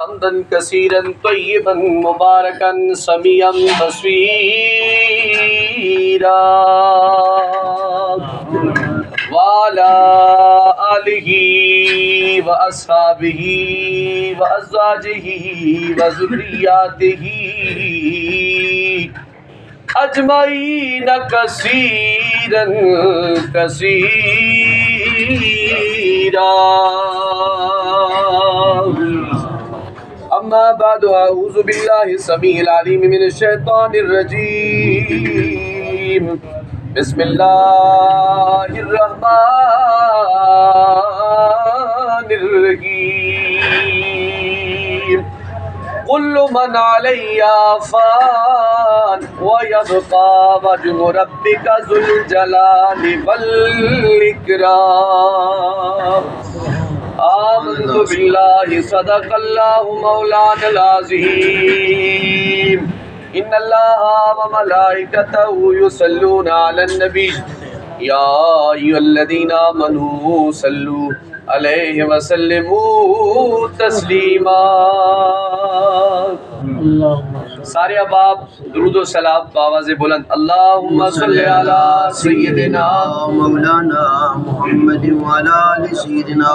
حمدا كثيرا طيبا مباركا سميعا بصيرا وعلى آله وأصحابه وأزواجه وذرياته أجمعين كثيرا كثيرا. أما بعد أعوذ بالله السميع العليم من الشيطان الرجيم. بسم الله الرحمن الرحيم. كل من عليها فان ويبقى وجه ربك ذو الجلال والإكرام. آمنت بالله صدق الله مولانا العظيم. إن الله وملائكته يصلون على النبي يا أيها الذين آمنوا صلوا عليه وسلموا تسلیما. سارے احباب درود و سلام بآواز بلند اللہم صلی علی سیدنا مولانا محمد وعلى آل سيدنا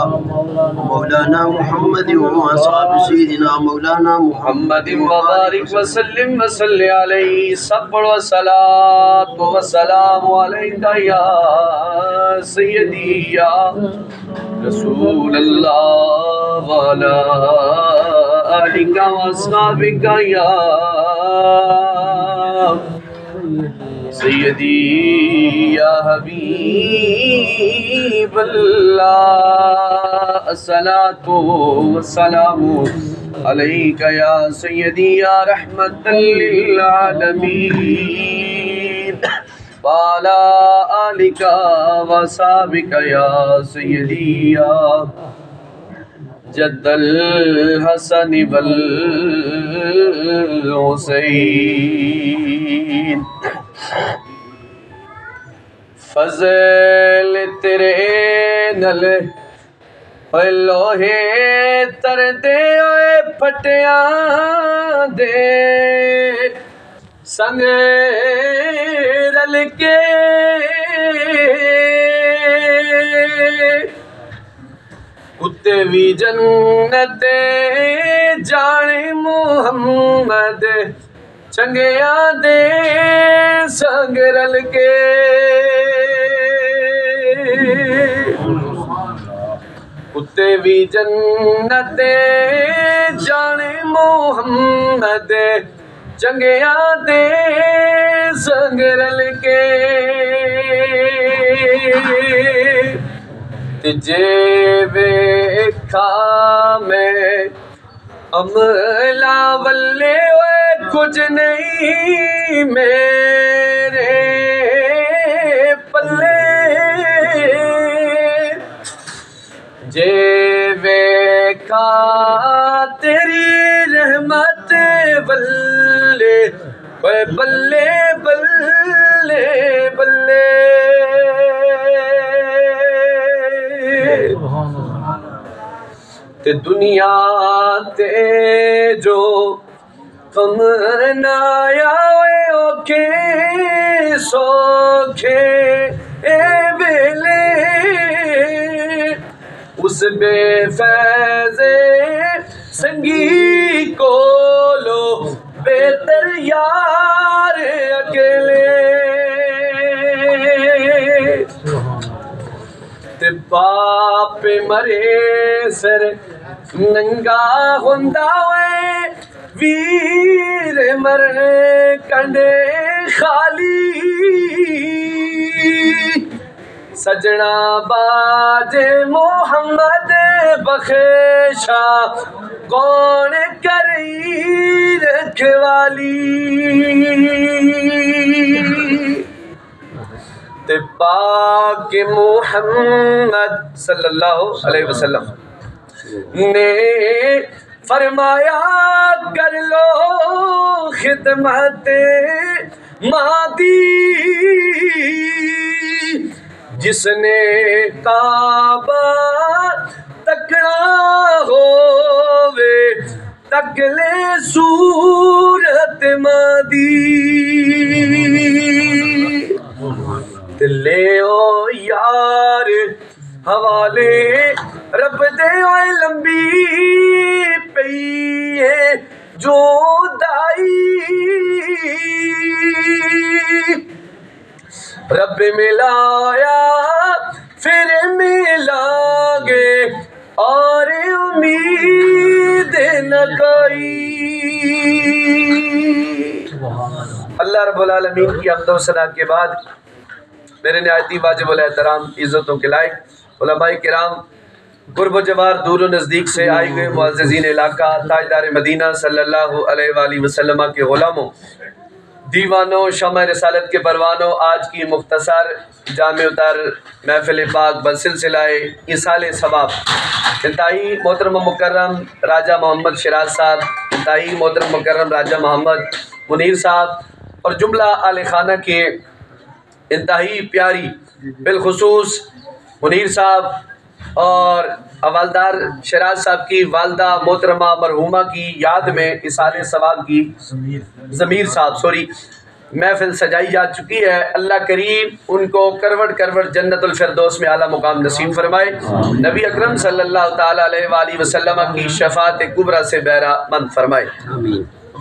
مولانا محمد وأصحاب سيدنا مولانا محمد مبارک وسلم وصلی علیہ. سب پڑھو الصلاۃ والسلام علیکہ یا سیدی یا رسول اللہ وعلی آلک واصحابک یا سیدی یا حبیب اللہ. الصلاۃ والسلام علیک یا سیدی یا رحمت للعالمین وعلی آلک واصحابک یا سیدی یا جد الحسن والحسین. فضل تیرے نل لوہے تر دے ہوئے پھٹیاں دے سنگ رل کے کتے بھی جنت جانے محمد چنگیاں دے سنگ رل کے. کتے بھی جنت جانے محمد چنگیاں دے سنگ رل کے. جے ویکھا میں عملہ ولے ہوئے کچھ نہیں میرے پلے. جے ویکھا تیری رحمت بلے بلے بلے بلے. تے دنیا تے جو کم نہ آیا ہوئے اوکھے سوکھے اے ویلے اس بے فیض سنگی کو لو بہتر یار اکیلے. تے باپ مرے سر ننگا ہوندا ہوئے ویر مر کنڈے خالی سجنا باجے محمد بخشا کون کری رکھوالی. تے پاک محمد صلی اللہ علیہ وسلم نے فرمایا کر لو خدمت مادی جس نے کعبہ تکڑا ہووے تکلے صورت مادی لے او یار حوالے رب دے ہوئے لمبی پئی ہے جو دائی رب ملایا پھر ملا گے اور امید نہ کوئی۔ اللہ رب العالمین کی حمد و ثنا کے بعد میرے نہایتی واجب الاحترام عزتوں کے لائق علماء کرام، قرب و جوار دور و نزدیک سے آئے ہوئے معززین علاقہ، تاجدار مدینہ صلی اللہ علیہ وآلہ وسلم کے غلاموں، دیوانوں، شمع رسالت کے پروانوں، آج کی مختصر جامع اتر محفل پاک بسلسلہ ایصال ثواب، انتہائی محترم و مکرم راجہ محمد شیراز صاحب، انتہائی محترم مکرم راجہ محمد منیر صاحب اور جملہ آل خانہ کے انتہائی پیاری، بالخصوص منیر صاحب اور حوالدار شیراز صاحب کی والدہ محترمہ مرحومہ کی یاد میں ایصال ثواب کی ضمیر صاحب محفل سجائی جا چکی ہے۔ اللہ کریم ان کو کروڑ کروڑ جنت الفردوس میں اعلیٰ مقام نصیب فرمائے، نبی اکرم صلی اللہ تعالیٰ علیہ وآلہ وسلم کی شفاعت کبریٰ سے بہرہ مند فرمائے۔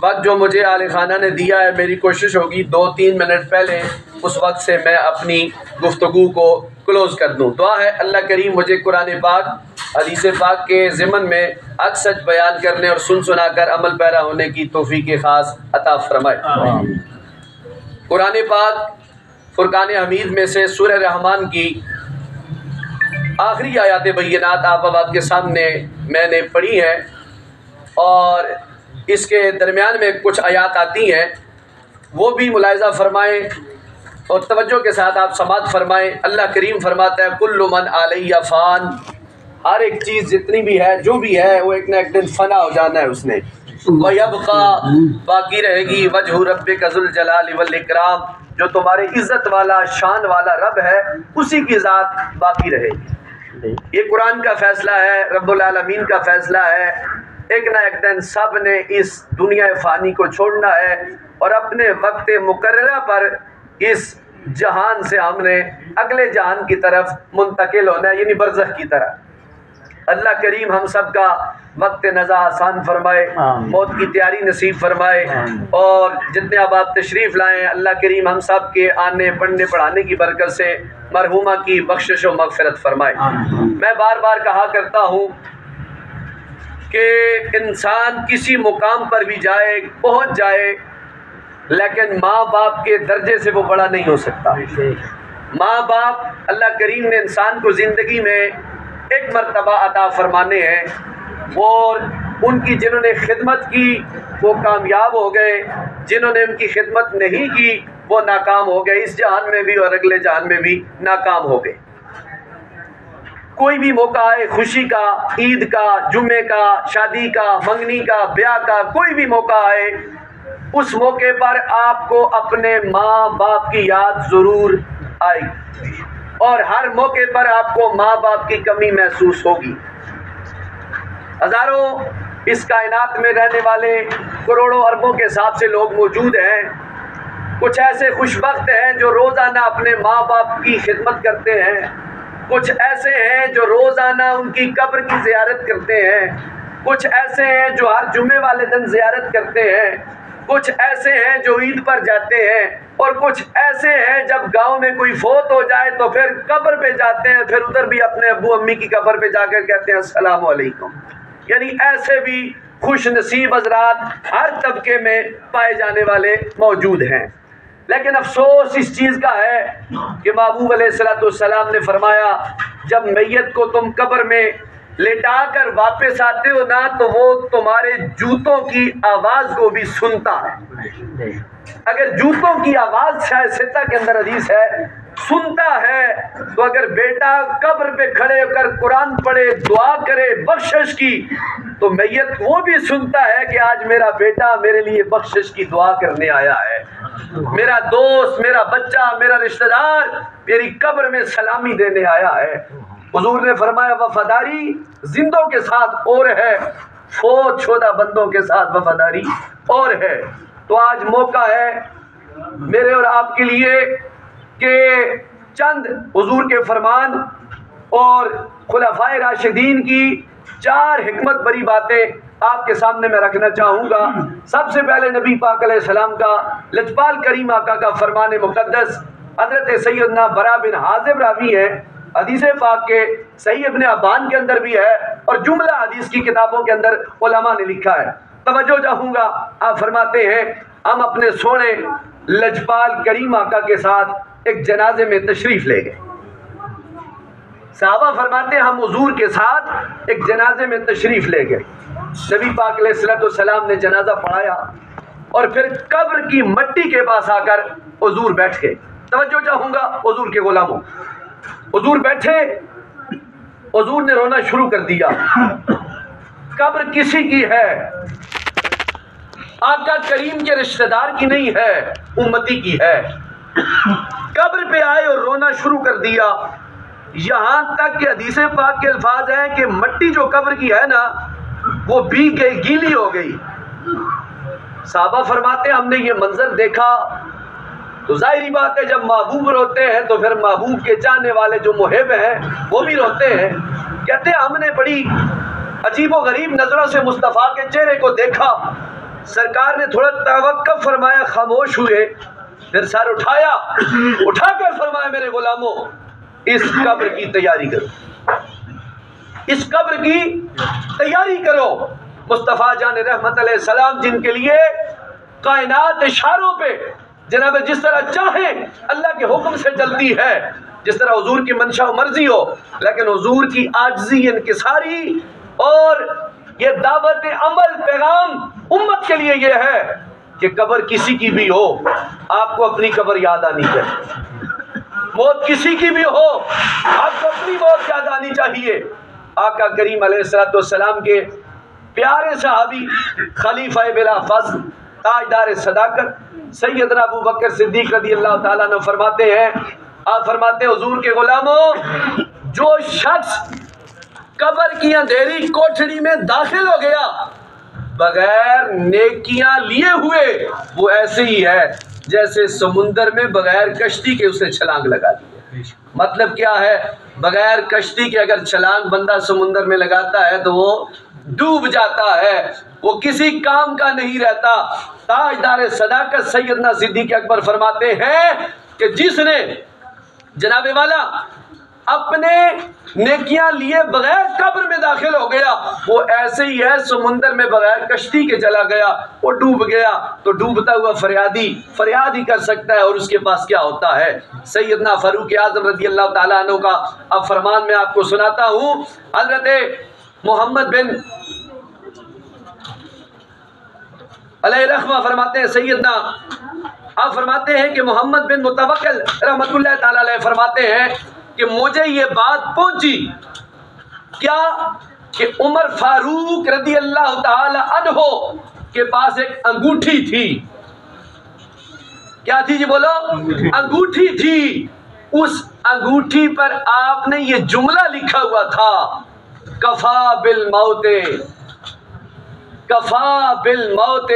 وقت جو مجھے آل خانہ نے دیا ہے، میری کوشش ہوگی 2-3 منٹ پہلے اس وقت سے میں اپنی گفتگو کو کلوز کر دوں۔ دعا ہے اللہ کریم مجھے قرآن پاک حدیث پاک کے ضمن میں حق سچ بیان کرنے اور سن سنا کر عمل پیرا ہونے کی توفیق خاص عطا فرمائے۔ قرآن پاک فرقان حمید میں سے سورہ رحمان کی آخری آیات بینات آپ کے سامنے میں نے پڑھی ہیں، اور اس کے درمیان میں کچھ آیات آتی ہیں، وہ بھی ملاحظہ فرمائیں اور توجہ کے ساتھ آپ سماعت فرمائیں۔ اللہ کریم فرماتا ہے کل من علیہ فان، ہر ایک چیز جتنی بھی ہے، جو بھی ہے، وہ ایک نہ ایک دن فنا ہو جانا ہے اس نے۔ وَيَبْقَى، باقی رہے گی وجہ ربک ذو الجلال والاکرام، جو تمہارے عزت والا شان والا رب ہے اسی کی ذات باقی رہے گی۔ یہ قرآن کا فیصلہ ہے، رب العالمین کا فیصلہ ہے۔ ایک نہ ایک دن سب نے اس دنیا فانی کو چھوڑنا ہے اور اپنے وقت مقررہ پر اس جہان سے ہم نے اگلے جہان کی طرف منتقل ہونا ہے، یعنی برزخ کی طرح۔ اللہ کریم ہم سب کا وقت نزا آسان فرمائے، موت کی تیاری نصیب فرمائے، اور جتنے اب آپ تشریف لائیں اللہ کریم ہم سب کے آنے پڑھنے پڑھانے کی برکت سے مرحومہ کی بخشش و مغفرت فرمائے۔ میں بار بار کہا کرتا ہوں کہ انسان کسی مقام پر بھی جائے، پہنچ جائے، لیکن ماں باپ کے درجے سے وہ بڑا نہیں ہو سکتا۔ ماں باپ اللہ کریم نے انسان کو زندگی میں ایک مرتبہ عطا فرمانے ہیں، اور ان کی جنہوں نے خدمت کی وہ کامیاب ہو گئے، جنہوں نے ان کی خدمت نہیں کی وہ ناکام ہو گئے، اس جہان میں بھی اور اگلے جہان میں بھی ناکام ہو گئے۔ کوئی بھی موقع آئے، خوشی کا، عید کا، جمعے کا، شادی کا، منگنی کا، بیاہ کا، کوئی بھی موقع آئے، اس موقع پر آپ کو اپنے ماں باپ کی یاد ضرور آئے گی، اور ہر موقع پر آپ کو ماں باپ کی کمی محسوس ہوگی۔ ہزاروں اس کائنات میں رہنے والے کروڑوں اربوں کے حساب سے لوگ موجود ہیں، کچھ ایسے خوش بخت ہیں جو روزانہ اپنے ماں باپ کی خدمت کرتے ہیں، کچھ ایسے ہیں جو روزانہ ان کی قبر کی زیارت کرتے ہیں، کچھ ایسے ہیں جو ہر جمعے والے دن زیارت کرتے ہیں، کچھ ایسے ہیں جو عید پر جاتے ہیں، اور کچھ ایسے ہیں جب گاؤں میں کوئی فوت ہو جائے تو پھر قبر پہ جاتے ہیں، پھر ادھر بھی اپنے ابو امی کی قبر پہ جا کر کہتے ہیں السلام علیکم۔ یعنی ایسے بھی خوش نصیب حضرات ہر طبقے میں پائے جانے والے موجود ہیں، لیکن افسوس اس چیز کا ہے کہ محبوب علیہ السلام نے فرمایا جب میت کو تم قبر میں لٹا کر واپس آتے ہو نا تو وہ تمہارے جوتوں کی آواز کو بھی سنتا ہے۔ اگر جوتوں کی آواز شاید ستہ کے اندر حدیث ہے سنتا ہے، تو اگر بیٹا قبر پہ کھڑے ہو کر قرآن پڑھے، دعا کرے بخشش کی، تو میت وہ بھی سنتا ہے کہ آج میرا بیٹا میرے لیے بخشش کی دعا کرنے آیا ہے، میرا دوست، میرا بچہ، میرا رشتہ دار میری قبر میں سلامی دینے آیا ہے۔ حضور نے فرمایا وفاداری زندوں کے ساتھ اور ہے، فوت شدہ بندوں کے ساتھ وفاداری اور ہے۔ تو آج موقع ہے میرے اور آپ کے لیے کہ چند حضور کے فرمان اور خلفائے راشدین کی 4 حکمت بری باتیں آپ کے سامنے میں رکھنا چاہوں گا۔ سب سے پہلے نبی پاک علیہ السلام کا لجپال کریم آقا کا فرمان مقدس، حضرت سیدنا برا بن حازب راوی ہے، حدیث پاک کے صحیح ابن حبان کے اندر بھی ہے اور جملہ حدیث کی کتابوں کے اندر علماء نے لکھا ہے۔ توجہ چاہوں گا، آپ فرماتے ہیں ہم اپنے سونے لجپال کریم آقا کے ساتھ ایک جنازے میں تشریف لے گئے۔ صحابہ فرماتے ہیں ہم حضور کے ساتھ ایک جنازے میں تشریف لے گئے۔ نبی پاک علیہ السلام نے جنازہ پڑھایا اور پھر قبر کی مٹی کے پاس آ کر حضور بیٹھ گئے۔ توجہ چاہوں گا حضور کے غلاموں، حضور بیٹھے، حضور نے رونا شروع کر دیا۔ قبر کسی کی ہے، آقا کریم کے رشتہ دار کی نہیں ہے، امتی کی ہے۔ قبر پہ آئے اور رونا شروع کر دیا، یہاں تک کہ حدیث پاک کے الفاظ ہیں کہ مٹی جو قبر کی ہے نا وہ بھیگ گئی، گیلی ہو گئی۔ صحابہ فرماتے ہم نے یہ منظر دیکھا تو ظاہری بات ہے جب محبوب روتے ہیں تو پھر محبوب کے چاہنے والے جو محب ہیں وہ بھی روتے ہیں۔ کہتے ہیں ہم نے بڑی عجیب و غریب نظروں سے مصطفیٰ کے چہرے کو دیکھا، سرکار نے تھوڑا توقف فرمایا، خاموش ہوئے، پھر سر اٹھایا، اٹھا کر فرمایا میرے غلاموں اس قبر کی تیاری کرو، اس قبر کی تیاری کرو۔ مصطفیٰ جان رحمت علیہ السلام جن کے لیے کائنات اشاروں پہ جناب جس طرح چاہیں اللہ کے حکم سے چلتی ہے، جس طرح حضور کی منشا و مرضی ہو، لیکن حضور کی عاجزی انکساری اور یہ دعوت عمل پیغام امت کے لیے یہ ہے کہ قبر کسی کی بھی ہو آپ کو اپنی قبر یاد آنی چاہیے، موت کسی کی بھی ہو آپ کو اپنی موت یاد آنی چاہیے۔ آقا کریم علیہ السلام کے پیارے صحابی خلیفہ بلا فضل تاجدار صداقت سیدنا ابو بکر صدیق رضی اللہ تعالیٰ عنہ فرماتے ہیں، آپ فرماتے ہیں حضور کے غلاموں جو شخص قبر کی اندھیری کوٹھڑی میں داخل ہو گیا بغیر نیکیاں لیے ہوئے وہ ایسے ہی ہے جیسے سمندر میں بغیر کشتی کے اسے چھلانگ لگا دی۔ مطلب کیا ہے؟ بغیر کشتی کے اگر چھلانگ بندہ سمندر میں لگاتا ہے تو وہ ڈوب جاتا ہے، وہ کسی کام کا نہیں رہتا۔ تاجدار صداقت سیدنا صدیق اکبر فرماتے ہیں کہ جس نے جناب والا اپنے نیکیاں لیے بغیر قبر میں داخل ہو گیا وہ ایسے ہی ہے سمندر میں بغیر کشتی کے چلا گیا، وہ ڈوب گیا تو ڈوبتا ہوا فریاد ہی کر سکتا ہے اور اس کے پاس کیا ہوتا ہے۔ سیدنا فاروق اعظم رضی اللہ تعالیٰ عنہ کا اب فرمان میں آپ کو سناتا ہوں۔ حضرت محمد بن علیہ رحمہ فرماتے ہیں، سیدنا آپ فرماتے ہیں کہ محمد بن متوکل رحمت اللہ تعالیٰ علیہ فرماتے ہیں کہ مجھے یہ بات پہنچی کیا کہ عمر فاروق رضی اللہ تعالی عنہ کے پاس ایک انگوٹھی تھی۔ کیا تھی جی بولو؟ انگوٹھی تھی۔ اس انگوٹھی پر آپ نے یہ جملہ لکھا ہوا تھا، کفا بالموت کفا بالموت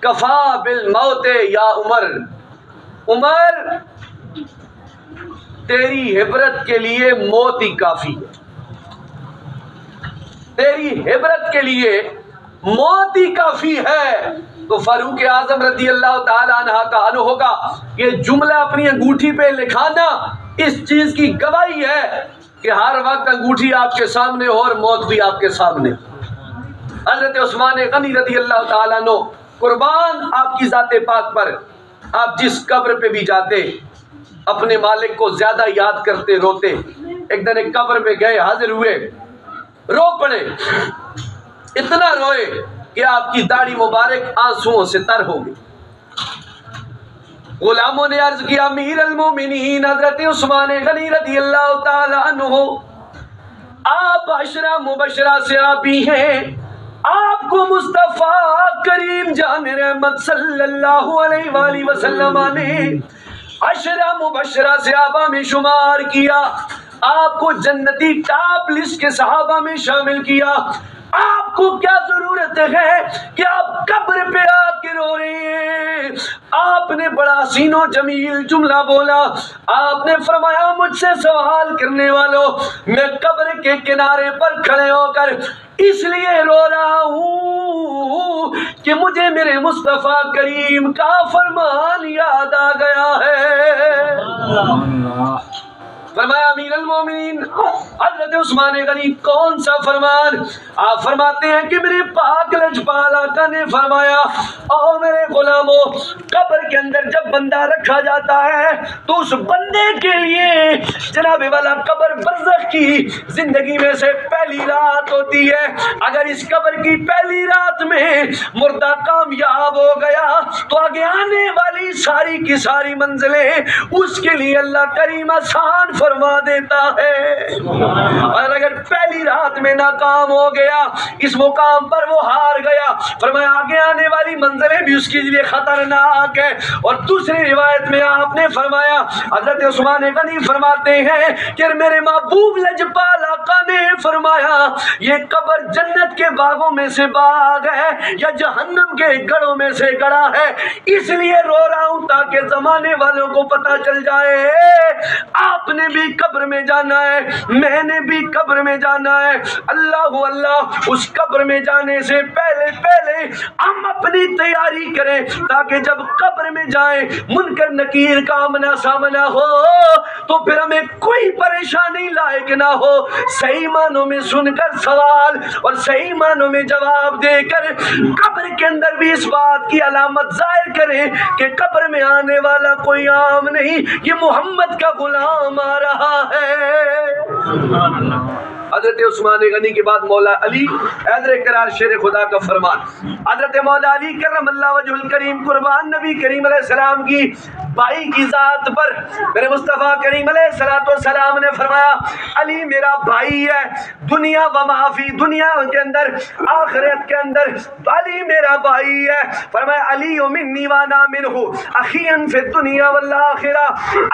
کفا بالموت یا عمر، عمر تیری عبرت کے لیے موت ہی کافی ہے، تیری عبرت کے لیے موت ہی کافی ہے۔ تو فاروق اعظم رضی اللہ تعالی عنہ کا یہ جملہ اپنی انگوٹھی پہ لکھانا اس چیز کی گواہی ہے کہ ہر وقت انگوٹھی آپ کے سامنے ہو اور موت بھی آپ کے سامنے ہو۔ حضرت عثمان غنی رضی اللہ تعالیٰ عنہ قربان آپ کی ذات پاک پر، آپ جس قبر پہ بھی جاتے اپنے مالک کو زیادہ یاد کرتے روتے۔ ایک دن ایک قبر پہ گئے، حاضر ہوئے، رو پڑے، اتنا روئے کہ آپ کی داڑھی مبارک آنسوؤں سے تر ہو گئی۔ غلاموں نے عرض کیا امیر المومنین حضرت عثمان غنی رضی اللہ تعالی عنہ، آپ عشرہ مبشرہ سے آبی ہیں، آپ کو مصطفیٰ کریم جان رحمت صلی اللہ علیہ وآلہ وسلم نے عشرہ مبشرہ صحابہ میں شمار کیا، آپ کو جنتی ٹاپ لسٹ کے صحابہ میں شامل کیا، آپ کو کیا ضرورت ہے کہ آپ قبر پہ آ کے رو رہے ہیں؟ آپ نے بڑا حسین و جمیل جملہ بولا، آپ نے فرمایا مجھ سے سوال کرنے والوں، میں قبر کے کنارے پر کھڑے ہو کر اس لیے رو رہا ہوں کہ مجھے میرے مصطفیٰ کریم کا فرمان یاد آ گیا ہے۔ فرمایا امیر المومنین حضرت عثمان غنی کون سا فرمان؟ آپ فرماتے ہیں کہ میرے پاک لجپال آقا نے فرمایا، او میرے غلاموں، قبر کے اندر جب بندہ رکھا جاتا ہے تو اس بندے کے لیے جناب والا قبر برزخ کی زندگی میں سے پہلی رات ہوتی ہے۔ اگر اس قبر کی پہلی رات میں مردہ کامیاب ہو گیا تو آگے آنے والی ساری کی ساری منزلیں اس کے لیے اللہ کریم آسان فرما دیتا ہے۔ اور اگر پہلی رات میں ناکام ہو گیا، اس مقام پر وہ ہار گیا، فرمایا آگے آنے والی منزلیں بھی اس کے لیے خطرناک ہے۔ اور دوسری روایت میں آپ نے فرمایا، حضرت عثمان غنی فرماتے ہیں کہ میرے محبوب لجپال آقا نے فرمایا یہ قبر جنت کے باغوں میں سے باغ ہے یا جہنم کے گڑھوں میں سے گڑھا ہے، اس لیے رو رہا ہوں تاکہ زمانے والوں کو پتہ چل جائے آپ نے بھی قبر میں جانا ہے، میں نے بھی قبر میں جانا ہے۔ اللہ اللہ، اس قبر میں جانے سے پہلے ہم اپنی تیاری کریں تاکہ جب قبر میں جائیں منکر نکیر کا آمنا سامنا ہو تو پھر ہمیں کوئی پریشانی لائق نہ ہو، صحیح معنوں میں سن کر سوال اور صحیح معنوں میں جواب دے کر قبر کے اندر بھی اس بات کی علامت ظاہر کریں کہ قبر میں آنے والا کوئی عام نہیں، یہ محمد کا غلام آ رہا ہے۔ حضرت عثمان غنی کے بعد مولا علی حیدر کرار شیر خدا کا فرمان، حضرت مولا علی کرم اللہ وجہ الکریم قربان نبی کریم علیہ السلام کی بھائی کی ذات پر میرے مصطفیٰ کریم علیہ السلام نے فرمایا علی میرا بھائی ہے، دنیا و معافی، دنیا کے اندر آخرت کے اندر علی میرا بھائی ہے۔ فرمایا علی منی وانا منہ اخی فی الدنیا والآخرہ،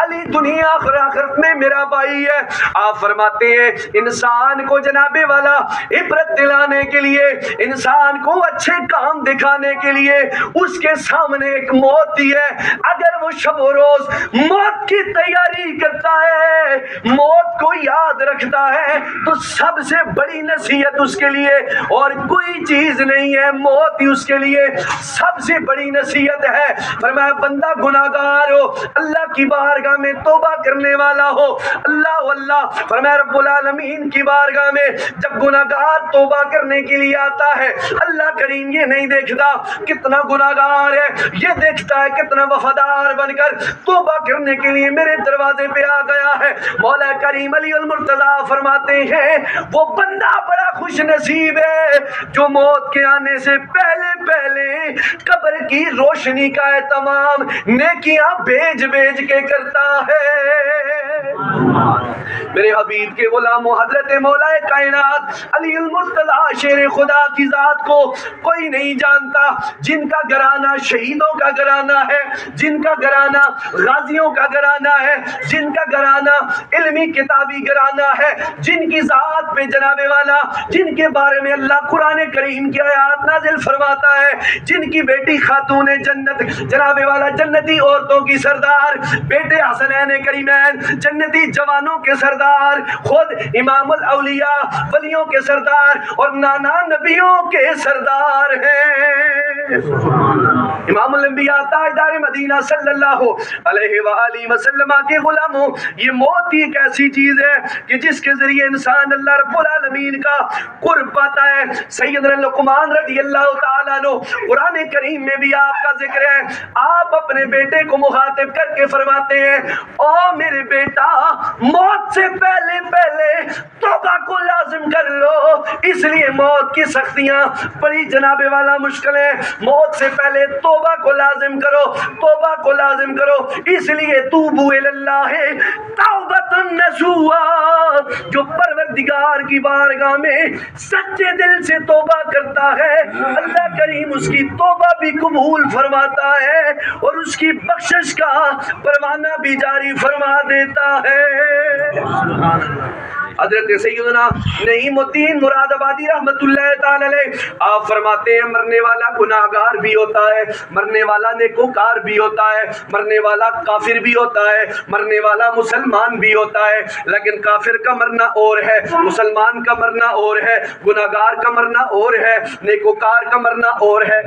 علی دنیا آخرت میں میرا بھائی ہے۔ آپ فرماتے ہیں انسان کو جناب والا عبرت دلانے کے لیے، انسان کو اچھے کام دکھانے کے لیے اس کے سامنے ایک موت ہی ہے، اگر وہ شب و روز موت کی تیاری کرتا ہے، موت کو یاد رکھتا ہے تو سب سے بڑی نصیحت اس کے لیے اور کوئی چیز نہیں ہے، موت ہی اس کے لیے سب سے بڑی نصیحت ہے۔ فرمایا بندہ گناہگار ہو، اللہ کی بارگاہ میں توبہ کرنے والا ہو، اللہ فرمایا رب العالمین کی بارگاہ میں جب گناہگار توبہ کرنے کے لیے آتا ہے، اللہ کریم یہ نہیں دیکھتا کتنا گناہگار ہے، یہ دیکھتا ہے کتنا وفادار بن کر توبہ کرنے کے لیے میرے دروازے پہ آ گیا ہے۔ مولا کریم علی المرتضیٰ فرماتے ہیں وہ بندہ بڑا خوش نصیب ہے جو موت کے آنے سے پہلے قبر کی روشنی کا اہتمام نیکیاں بھیج کے کرتا ہے۔ میرے حبیب کے غلاموں، حضرت مولا کائنات علی المرتضیٰ شیر خدا کی ذات کو کوئی نہیں جانتا، جن کا گھرانہ شہیدوں کا گھرانہ ہے، جن کا گھرانہ غازیوں کا گھرانہ ہے، جن کا گھرانہ علمی کتابی گھرانہ ہے، جن کی ذات پہ جناب والا، جن کے بارے میں اللہ قرآن کریم کی آیات نازل فرماتا ہے، جن کی بیٹی خاتون جنت جناب والا جنتی عورتوں کی سردار، بیٹے حسنین کریمین جنتی جوانوں کے سردار، خود امام الاولیاء ولیوں کے سردار اور نانا نبیوں کے سردار ہیں۔ امام الانبیاء تاجدار مدینہ صلی اللہ علیہ وآلہ وسلم کے غلاموں، یہ موت ایک ایسی چیز ہے کہ جس کے ذریعے انسان اللہ رب العالمین کا قرب پاتا ہے۔ سیدنا لقمان رضی اللہ تعالیٰ عنہ قرآن کریم میں بھی آپ کا ذکر ہے، آپ اپنے بیٹے کو مخاطب کر کے فرماتے ہیں او میرے بیٹا موت سے پہلے توبہ کو لازم کر لو، اس لیے موت کی سختیاں بڑی جناب والا مشکل ہے، موت سے پہلے توبہ کو لازم کرو، توبہ کو لازم کرو، اس لیے توبو اللہ توبۃ نصوحا، جو پروردگار کی بارگاہ میں سچے دل سے توبہ کرتا ہے اللہ کریم اس کی توبہ بھی قبول فرماتا ہے اور اس کی بخشش کا پروانہ بھی جاری فرما دیتا ہے۔ حضرت سیدنا نعیم الدین مراد آبادی رحمت اللہ تعالی علیہ آپ فرماتے ہیں مرنے والا گناہگار بھی ہوتا ہے، مرنے والا نیکوکار بھی ہوتا ہے، مرنے والا کافر بھی ہوتا ہے، مرنے والا مسلمان بھی ہوتا ہے، لیکن کافر کا مرنا اور ہے، مسلمان کا مرنا اور ہے، گناہگار کا مرنا اور ہے، نیکوکار کا مرنا اور ہے۔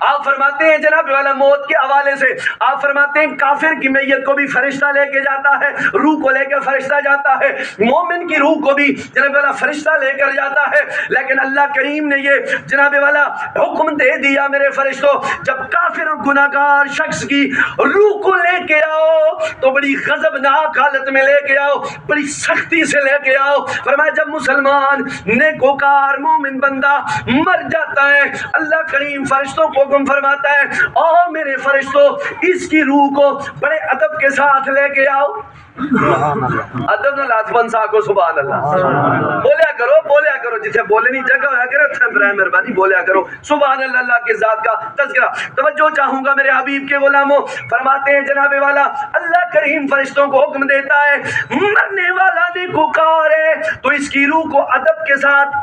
آپ فرماتے ہیں جناب والا موت کے حوالے سے، آپ فرماتے ہیں کافر کی میت کو بھی فرشتہ لے کے جاتا ہے، روح کو لے کے فرشتہ جاتا ہے، مومن کی روح کو بھی جناب والا فرشتہ لے کر جاتا ہے، لیکن اللہ کریم نے یہ جناب والا حکم دے دیا میرے فرشتوں جب کافر اور گناہگار شخص کی روح کو لے کے آؤ تو بڑی غضبناک حالت میں لے کے آؤ، بڑی سختی سے لے کے آؤ۔ فرمایا جب مسلمان نیکوکار مومن بندہ مر جاتا ہے اللہ کریم فرشتوں کو حکم فرماتا ہے او میرے فرشتوں اس کی روح کو بڑے ادب کے ساتھ لے کے آؤ۔ ادب نہ لازمن سا کو سبحان اللہ بولیا کرو جسے بولنے جگہ ہے کرے برائے مہربانی بولیا کرو سبحان اللہ۔ اللہ کے ذات کا تذکرہ توجہ چاہوں گا میرے حبیب کے غلاموں، فرماتے ہیں جناب والا اللہ کریم فرشتوں کو حکم دیتا ہے مرنے والا نیکوکار ہے تو اس کی روح کو ادب کے ساتھ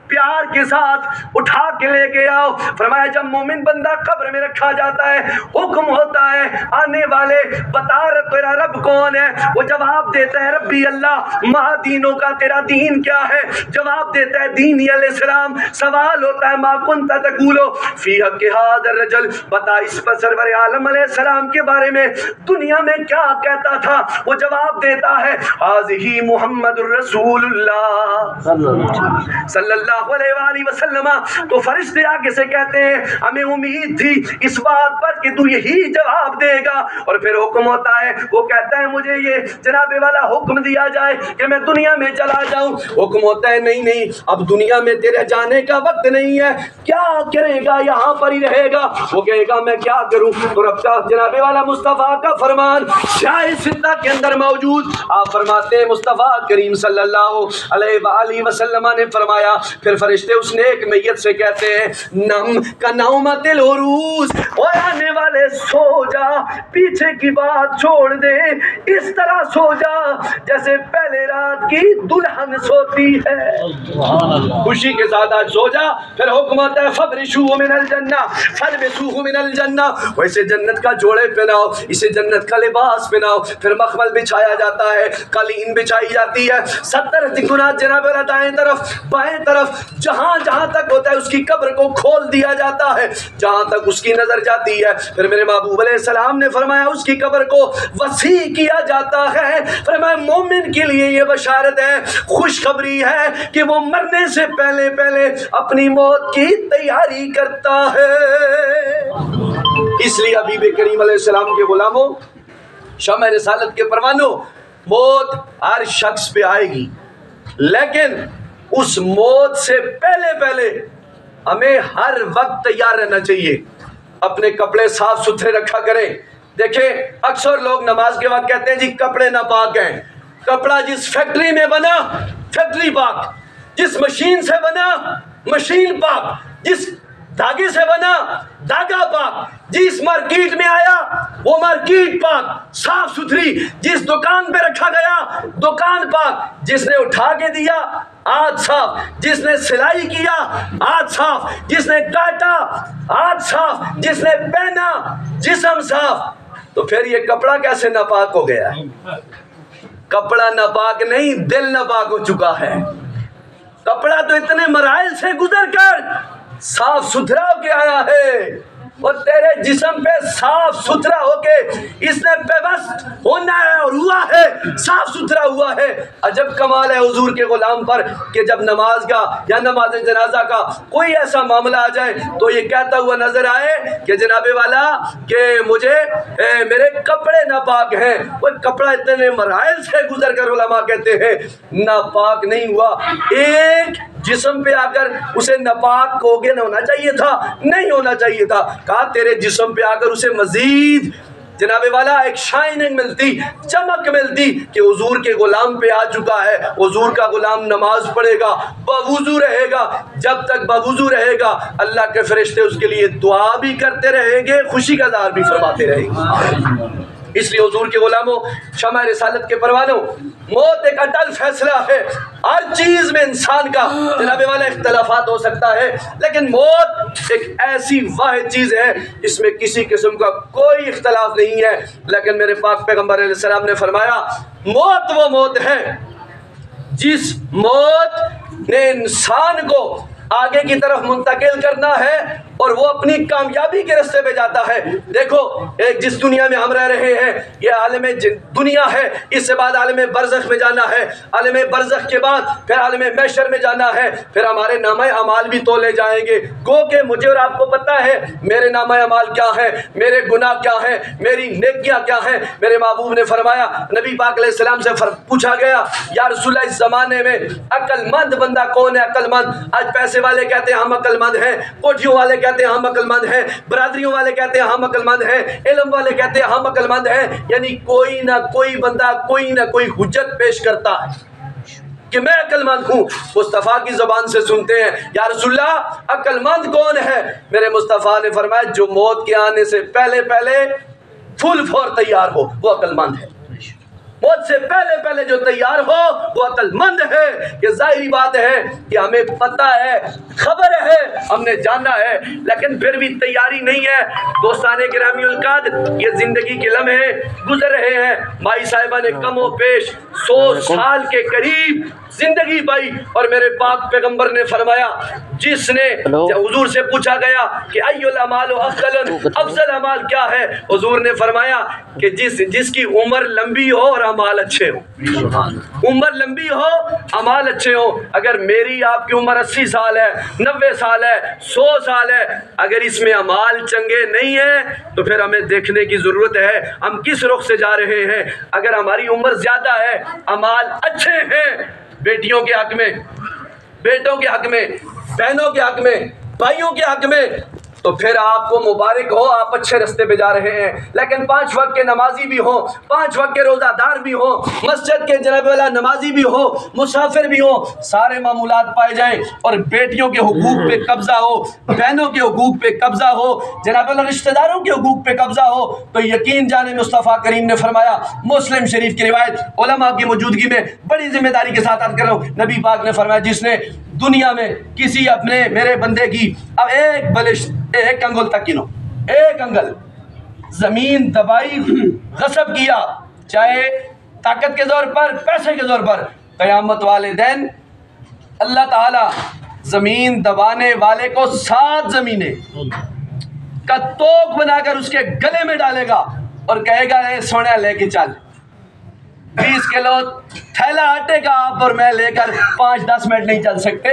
پیار کے ساتھ اٹھا کے لے کے آؤ۔ فرمایا جب مومن بندہ قبر میں رکھا جاتا ہے حکم ہوتا ہے آنے والے بتا تیرا رب کون ہے، وہ جواب دیتا ہے ربی اللہ، ماں دینوں کا تیرا دین کیا ہے، جواب دیتا ہے دینی علیہ السلام۔ سوال ہوتا ہے ما کنت تقولو فی حق ھذا الرجل، بتا اس پر سرور عالم علیہ السلام کے بارے میں دنیا میں کیا کہتا تھا، وہ جواب دیتا ہے ھذہ محمد الرسول اللہ صلی اللہ علیہ وآلہ وسلم۔ تو فرشتے آگے سے کہتے ہیں ہمیں امید تھی اس بات پر کہ تو یہی جواب دے گا، اور پھر حکم ہوتا ہے وہ کہتا ہے مجھے یہ جناب والا حکم دیا جائے کہ میں دنیا میں چلا جاؤں۔ حکم ہوتا ہے نہیں اب دنیا میں تیرے جانے کا وقت نہیں ہے، کیا کرے گا یہاں پر ہی رہے گا۔ وہ کہے گا میں کیا کروں، تو رب کا جناب والا مصطفیٰ کا فرمان شاہ ستہ کے اندر موجود، آپ فرماتے ہیں مصطفیٰ کریم صلی اللہ علیہ وآلہ وسلم نے فرمایا پھر فرشتے اس نے ایک میت سے کہتے ہیں نم کا نومت العروس، اور آنے والے سو جا، پیچھے کی بات چھوڑ دے، اس طرح سو جا جیسے پہلے رات کی دلہن سوتی ہے، خوشی کے ساتھ آج سو جا۔ پھر حکم ہوتا ہے فبرشوہ من الجنہ فلبسوہ من الجنہ، وہ اسے جنت کا جوڑے پہناؤ، اسے جنت کا لباس پہناؤ، پھر مخمل بچھایا جاتا ہے، قالین بچھائی جاتی ہے، 70 تکونات جناب والا دائیں طرف بائیں طرف جہاں جہاں تک ہوتا ہے اس کی قبر کو کھول دیا جاتا ہے جہاں تک اس کی نظر جاتی ہے۔ پھر میرے محبوب علیہ السلام نے فرمایا اس کی قبر کو وسیع کیا جاتا ہے۔ فرمایا مومن کے لیے یہ بشارت ہے، خوشخبری ہے کہ وہ مرنے سے پہلے پہلے اپنی موت کی تیاری کرتا ہے۔ اس لیے حبیب کریم علیہ السلام کے غلاموں، شمع رسالت کے پروانوں، موت ہر شخص پہ آئے گی، لیکن اس موت سے پہلے ہمیں ہر وقت تیار رہنا چاہیے، اپنے کپڑے صاف ستھرے رکھا کریں۔ دیکھیں اکثر لوگ نماز کے وقت کہتے ہیں جی کپڑے ناپاک ہیں، کپڑا جس فیکٹری میں بنا فیکٹری پاک، جس مشین سے بنا مشین پاک، جس دھاگے سے بنا دھاگا پاک، جس مارکیٹ میں آیا وہ مارکیٹ پاک صاف ستھری، جس دکان پہ رکھا گیا دکان پاک، جس نے اٹھا کے دیا ہاتھ صاف، جس نے سلائی کیا ہاتھ صاف، جس نے کاٹا ہاتھ صاف، جس نے پہنا جسم صاف۔ تو پھر یہ کپڑا کیسے ناپاک ہو گیا؟ کپڑا ناپاک نہیں، دل ناپاک ہو چکا ہے۔ کپڑا تو اتنے مراحل سے گزر کر صاف ستھرا ہو کے آیا ہے، اور تیرے جسم پہ صاف ستھرا ہو کے اس نے پیوست ہونا ہے اور ہوا ہے، صاف ستھرا ہوا ہے۔ عجب کمال ہے حضور کے غلام پر کہ جب نماز کا یا نماز جنازہ کا کوئی ایسا معاملہ آ جائے تو یہ کہتا ہوا نظر آئے کہ جناب والا کہ مجھے میرے کپڑے ناپاک ہیں۔ وہ کپڑا اتنے مراحل سے گزر کر علماء کہتے ہیں ناپاک نہیں ہوا، ایک جسم پہ آ کر اسے ناپاک ہوگے نہ ہونا چاہیے تھا، نہیں ہونا چاہیے تھا، کہا تیرے جسم پہ آ کر اسے مزید جناب والا ایک شائننگ ملتی، چمک ملتی کہ حضور کے غلام پہ آ چکا ہے۔ حضور کا غلام نماز پڑھے گا، باوضو رہے گا، جب تک باوضو رہے گا اللہ کے فرشتے اس کے لیے دعا بھی کرتے رہیں گے، خوشی کا اظہار بھی فرماتے رہیں گے۔ اس لیے حضور کے غلاموں، شمع رسالت کے پروانوں، موت ایک اٹل فیصلہ ہے۔ ہر چیز میں انسان کا جناب والا اختلافات ہو سکتا ہے، لیکن موت ایک ایسی واحد چیز ہے جس میں کسی قسم کا کوئی اختلاف نہیں ہے۔ لیکن میرے پاک پیغمبر علیہ السلام نے فرمایا موت وہ موت ہے جس موت نے انسان کو آگے کی طرف منتقل کرنا ہے اور وہ اپنی کامیابی کے راستے پہ جاتا ہے۔ دیکھو ایک جس دنیا میں ہم رہ رہے ہیں یہ عالم دنیا ہے، اس سے بعد عالم برزخ میں جانا ہے، عالم برزخ کے بعد پھر عالم محشر میں جانا ہے، پھر ہمارے نامہ اعمال بھی تولے جائیں گے۔ گو کہ مجھے اور آپ کو پتہ ہے میرے نامہ اعمال کیا ہے، میرے گناہ کیا ہیں، میری نیکیاں کیا ہیں۔ میرے محبوب نے فرمایا، نبی پاک علیہ السلام سے پوچھا گیا یا رسول اللہ اس زمانے میں عقل مند بندہ کون ہے؟ عقل مند، آج پیسے والے کہتے ہیں ہم عقل مند ہیں، کوٹھیوں والے کہتے ہیں ہم عقل مند ہیں، برادریوں والے کہتے ہیں ہم عقل مند ہیں، علم والے کہتے ہیں ہم عقل مند ہیں۔ یعنی کوئی نہ کوئی بندہ کوئی نہ کوئی حجت پیش کرتا ہے کہ میں عقل مند ہوں۔ مصطفیٰ کی زبان سے سنتے ہیں یا رسول اللہ عقل مند کون ہے؟ میرے مصطفیٰ نے فرمایا جو موت کے آنے سے پہلے پہلے پھول پھور تیار ہو وہ عقل مند ہے۔ موت سے پہلے پہلے جو تیار ہو وہ عقل مند ہے۔ یہ ظاہری بات ہے کہ ہمیں پتہ ہے، خبر ہے، ہم نے جانا ہے، لیکن پھر بھی تیاری نہیں ہے۔ دوستان گرامی القدر، یہ زندگی کے لمحے گزر رہے ہیں۔ مائی صاحبہ نے کم و بیش 100 سال کے قریب زندگی پائی، اور میرے پاک پیغمبر نے فرمایا جس نے حضور سے پوچھا گیا کہ ای الاعمال افضل اعمال کیا ہے، حضور نے فرمایا کہ جس کی عمر لمبی ہو اور اعمال اچھے ہو۔ عمر لمبی ہو، اعمال اچھے ہو۔ اگر میری آپ کی عمر 80 سال ہے، 90 سال ہے، 100 سال ہے، اگر اس میں اعمال چنگے نہیں ہیں تو پھر ہمیں دیکھنے کی ضرورت ہے ہم کس رخ سے جا رہے ہیں۔ اگر ہماری عمر زیادہ ہے، اعمال اچھے ہیں، بیٹیوں کے حق میں، بیٹوں کے حق میں، بہنوں کے حق میں، بھائیوں کے حق میں، تو پھر آپ کو مبارک ہو، آپ اچھے راستے پہ جا رہے ہیں۔ لیکن 5 وقت کے نمازی بھی ہوں، 5 وقت کے روزہ دار بھی ہوں، مسجد کے جناب والا نمازی بھی ہو، مسافر بھی ہوں، سارے معمولات پائے جائیں اور بیٹیوں کے حقوق پہ قبضہ ہو، بہنوں کے حقوق پہ قبضہ ہو، جناب والا رشتہ داروں کے حقوق پہ قبضہ ہو، تو یقین جانے مصطفیٰ کریم نے فرمایا، مسلم شریف کی روایت علماء کی موجودگی میں بڑی ذمہ داری کے ساتھ عرض کر رہا ہوں، نبی پاک نے فرمایا جس نے دنیا میں کسی اپنے میرے بندے کی اب ایک بلش ایک انگل تک گنو، ایک انگل زمین دبائی، غصب کیا، چاہے طاقت کے زور پر، پیسے کے زور پر، قیامت والے دن اللہ تعالی زمین دبانے والے کو 7 زمینیں کا توق بنا کر اس کے گلے میں ڈالے گا اور کہے گا اے سونے لے کے چل، 20 کلو تھیلا آٹے کا آپ اور میں لے کر 5-10 منٹ نہیں چل سکتے،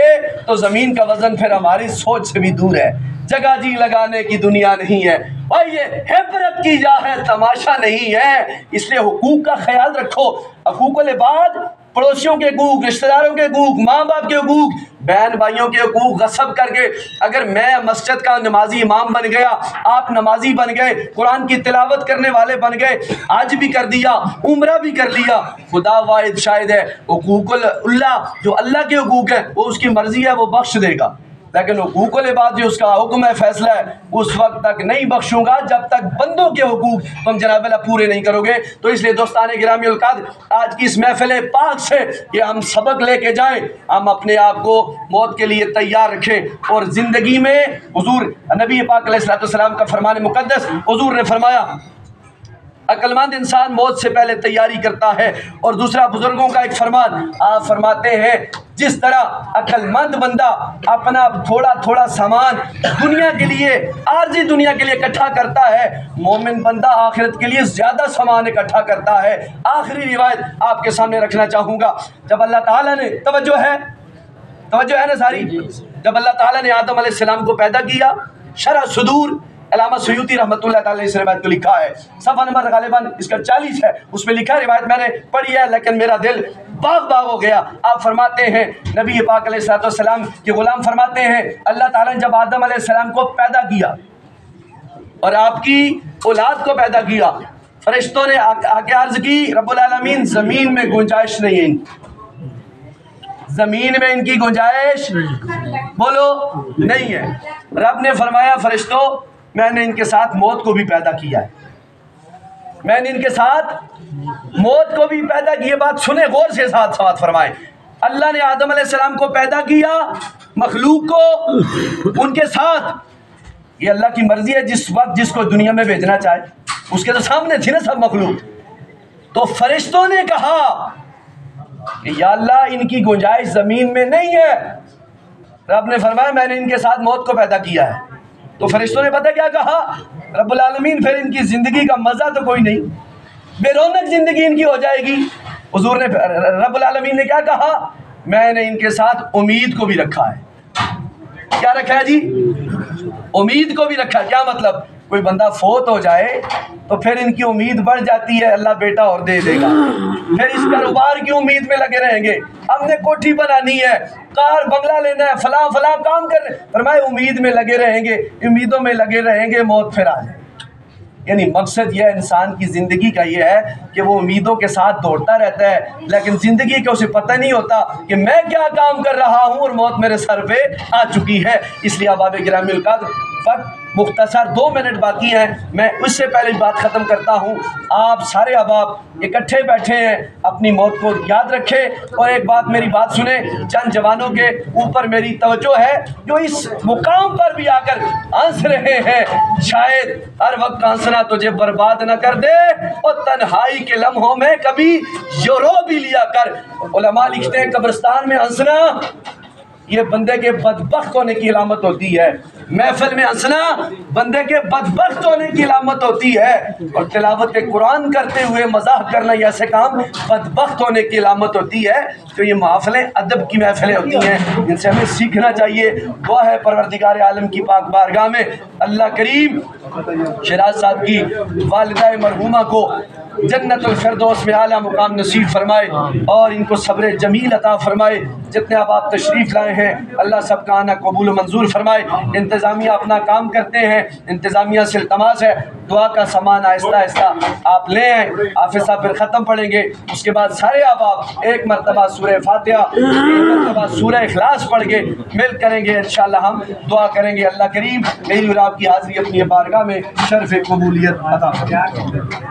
تو زمین کا وزن پھر ہماری سوچ سے بھی دور ہے۔ جگہ جی لگانے کی دنیا نہیں ہے، اور یہ عبرت کی جا ہے، تماشا نہیں ہے۔ اس لیے حقوق کا خیال رکھو، حقوق العباد، پڑوسیوں کے حقوق، رشتہ داروں کے حقوق، ماں باپ کے حقوق، بہن بھائیوں کے حقوق غصب کر کے اگر میں مسجد کا نمازی امام بن گیا، آپ نمازی بن گئے، قرآن کی تلاوت کرنے والے بن گئے، حج بھی کر دیا، عمرہ بھی کر لیا، خدا واحد شاہد ہے حقوق اللہ جو اللہ کے حقوق ہیں وہ اس کی مرضی ہے، وہ بخش دے گا، لیکن حقوق العباد جو اس کا حکم ہے، فیصلہ ہے، اس وقت تک نہیں بخشوں گا جب تک بندوں کے حقوق تم جناب اللہ پورے نہیں کرو گے۔ تو اس لیے دوستان گرامی القدر، آج کی اس محفل پاک سے یہ ہم سبق لے کے جائیں، ہم اپنے آپ کو موت کے لیے تیار رکھیں، اور زندگی میں حضور نبی پاک علیہ السلام کا فرمان مقدس، حضور نے فرمایا عقل مند انسان موت سے پہلے تیاری کرتا ہے، اور دوسرا بزرگوں کا ایک فرمان، آپ فرماتے ہیں جس طرح عقل مند بندہ اپنا تھوڑا تھوڑا سامان دنیا کے لیے، عارضی دنیا کے لیے اکٹھا کرتا ہے، مومن بندہ آخرت کے لیے زیادہ سامان اکٹھا کرتا ہے۔ آخری روایت آپ کے سامنے رکھنا چاہوں گا، جب اللہ تعالیٰ نے توجہ ہے نا ساری، جب اللہ تعالیٰ نے آدم علیہ السلام کو پیدا کیا، شرح صدور علامہ سیوطی رحمۃ اللہ تعالی اس روایت کو لکھا ہے، صفحہ نمبر غالباً اس کا 40 ہے، اس میں لکھا ہے، روایت میں نے پڑھی ہے لیکن میرا دل باغ باغ ہو گیا۔ آپ فرماتے ہیں نبی پاک علیہ السلام کے غلام فرماتے ہیں اللہ تعالیٰ نے جب آدم علیہ السلام کو پیدا کیا اور آپ کی اولاد کو پیدا کیا، فرشتوں نے آ کے عرض کی رب العالمین زمین میں گنجائش نہیں ہے، زمین میں ان کی گنجائش بولو نہیں ہے۔ رب نے فرمایا فرشتوں میں نے ان کے ساتھ موت کو بھی پیدا کیا ہے، میں نے ان کے ساتھ موت کو بھی پیدا کی. یہ بات سنیں غور سے، ساتھ ساتھ فرمائیں. اللہ نے آدم علیہ السلام کو پیدا کیا، مخلوق کو ان کے ساتھ. یہ اللہ کی مرضی ہے، جس وقت جس کو دنیا میں بھیجنا چاہے. اس کے تو سامنے تھی نا سب مخلوق. تو فرشتوں نے کہا کہ یا اللہ ان کی گنجائش زمین میں نہیں ہے. رب نے فرمایا میں نے ان کے ساتھ موت کو پیدا کیا ہے. تو فرشتوں نے پتہ کیا کہا؟ رب العالمین پھر ان کی زندگی کا مزہ تو کوئی نہیں، بے رونق زندگی ان کی ہو جائے گی. حضور نے رب العالمین نے کیا کہا؟ میں نے ان کے ساتھ امید کو بھی رکھا ہے. کیا رکھا ہے جی؟ امید کو بھی رکھا ہے. کیا مطلب؟ کوئی بندہ فوت ہو جائے تو پھر ان کی امید بڑھ جاتی ہے اللہ بیٹا اور دے دے گا. پھر اس کاروبار کی امید میں لگے رہیں گے، ہم نے کوٹھی بنانی ہے، کار بنگلہ لینا ہے، فلاں فلاں کام کرنے. فرمایا امید میں لگے رہیں گے، امیدوں میں لگے رہیں گے، موت پھر آ جائے. یعنی مقصد یہ انسان کی زندگی کا یہ ہے کہ وہ امیدوں کے ساتھ دوڑتا رہتا ہے، لیکن زندگی کا اسے پتہ نہیں ہوتا کہ میں کیا کام کر رہا ہوں اور موت میرے سر پہ آ چکی ہے. اس لیے احباب گرامی القدر، وقت مختصر 2 منٹ باقی ہیں، میں اس سے پہلے بات ختم کرتا ہوں. آپ سارے احباب اکٹھے بیٹھے ہیں، اپنی موت کو یاد رکھیں. اور ایک بات میری بات سنیں، چند جوانوں کے اوپر میری توجہ ہے جو اس مقام پر بھی آ کر ہنس رہے ہیں. شاید ہر وقت ہنسنا تجھے برباد نہ کر دے، اور تنہائی کے لمحوں میں کبھی یورو بھی لیا کر. علماء لکھتے ہیں قبرستان میں ہنسنا یہ بندے کے بدبخت ہونے کی علامت ہوتی ہے. محفل میں ہنسنا بندے کے بدبخت ہونے کی علامت ہوتی ہے، اور تلاوت قرآن کرتے ہوئے مزاح کرنا یہ ایسے کام بدبخت ہونے کی علامت ہوتی ہے. تو یہ محافلیں ادب کی محفلیں ہوتی ہیں، ان سے ہمیں سیکھنا چاہیے. دعا ہے پروردگار عالم کی پاک بارگاہ میں اللہ کریم شیراز صاحب کی والدہ مرحومہ کو جنت الفردوس میں اعلیٰ مقام نصیب فرمائے، اور ان کو صبر جمیل عطا فرمائے. جتنے آپ تشریف لائے ہیں اللہ سب کا آنا قبول و منظور فرمائے. انتظامیہ اپنا کام کرتے ہیں، انتظامیہ سے التماس ہے دعا کا سامان آہستہ آہستہ آپ لے آئیں. حافظ صاحب پھر ختم پڑھیں گے، اس کے بعد سارے آپ ایک مرتبہ سورہ فاتحہ، ایک مرتبہ سورہ اخلاص پڑھ کے مل کریں گے. انشاءاللہ ہم دعا کریں گے اللہ کریم میری اور آپ کی حاضری اپنی بارگاہ میں شرف قبولیت عطا فرمائے.